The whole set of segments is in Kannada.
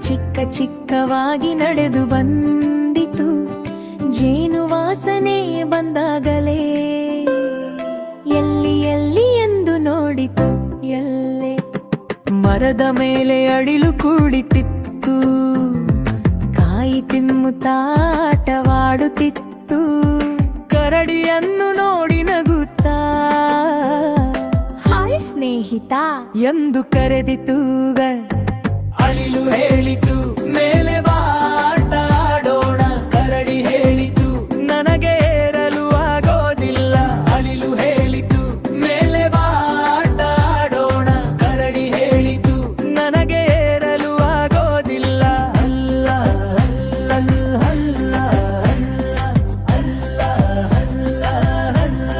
ಚಿಕ್ಕ ಚಿಕ್ಕವಾಗಿ ನಡೆದು ಬಂದಿತು. ಜೇನು ವಾಸನೆ ಬಂದಾಗಲೇ ಎಲ್ಲಿ ಎಲ್ಲಿ ಎಂದು ನೋಡಿತು. ಎಲ್ಲೇ ಮರದ ಮೇಲೆ ಅಡಿಲು ಕುಳಿತಿತ್ತು. ಕಾಯಿ ತಿನ್ನುತ್ತಾಟವಾಡುತ್ತಿತ್ತು. ಕರಡಿಯನ್ನು ನೋಡಿ ನಗುತ್ತಾ ಹಾಯ್ ಸ್ನೇಹಿತ ಎಂದು ಕರೆದಿತು. ಅಳಿಲು ಹೇಳಿತು ಮೇಲೆ ಬಾಟ ಆಡೋಣ. ಕರಡಿ ಹೇಳಿತು ನನಗೆ ಏರಲು ಆಗೋದಿಲ್ಲ. ಅಳಿಲು ಹೇಳಿತು ಮೇಲೆ ಬಾಟ ಆಡೋಣ. ಕರಡಿ ಹೇಳಿತು ನನಗೆ ಏರಲು ಆಗೋದಿಲ್ಲ. ಅಲ್ಲ ಅಲ್ಲ ಅಲ್ಲ ಅಲ್ಲ ಅಲ್ಲ ಅಲ್ಲ.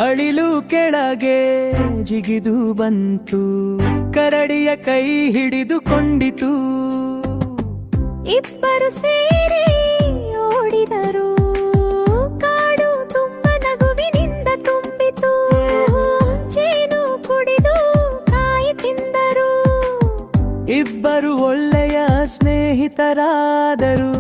ಅಳಿಲು ಕೆಳಗೆ ಜಿಗಿದು ಬಂತು. ಕರಡಿಯ ಕೈ ಹಿಡಿದುಕೊಂಡಿತು. ಇಬ್ಬರು ಸೇರಿ ಓಡಿದರು. ಕಾಡು ತುಂಬ ನಗುವಿನಿಂದ ತುಂಬಿತು. ಜೇನು ಕುಡಿದು ಕಾಯಿ ತಿಂದರು. ಇಬ್ಬರು ಒಳ್ಳೆಯ ಸ್ನೇಹಿತರಾದರು.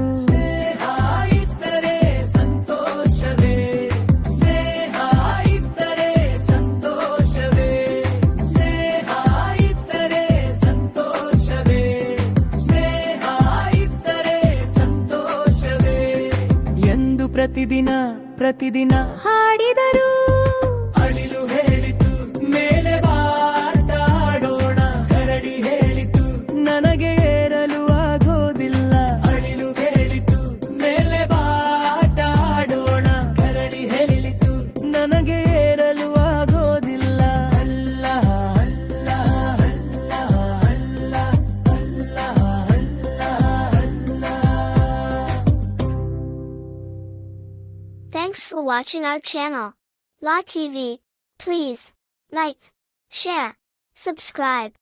ಪ್ರತಿದಿನ ಪ್ರತಿದಿನ ಹಾಡಿದರು. ಅಳಿಲು ಹೇಳಿತು ಮೇಲೆ ಬಾಟ ಆಡೋಣ. ಕರಡಿ ಹೇಳಿತು ನನಗೆ ಏರಲು ಆಗೋದಿಲ್ಲ. ಅಳಿಲು ಹೇಳಿತು ಮೇಲೆ ಬಾಟ ಆಡೋಣ. ಕರಡಿ ಹೇಳಿತು ನನಗೆ ಏರಲು ಆಗೋದಿಲ್ಲ. ಅಲ್ಲ ಅಲ್ಲ ಅಲ್ಲ ಅಲ್ಲ ಅಲ್ಲ ಅಲ್ಲ ಅಲ್ಲ. Thanks for watching our channel, Law TV. Please like, share, subscribe.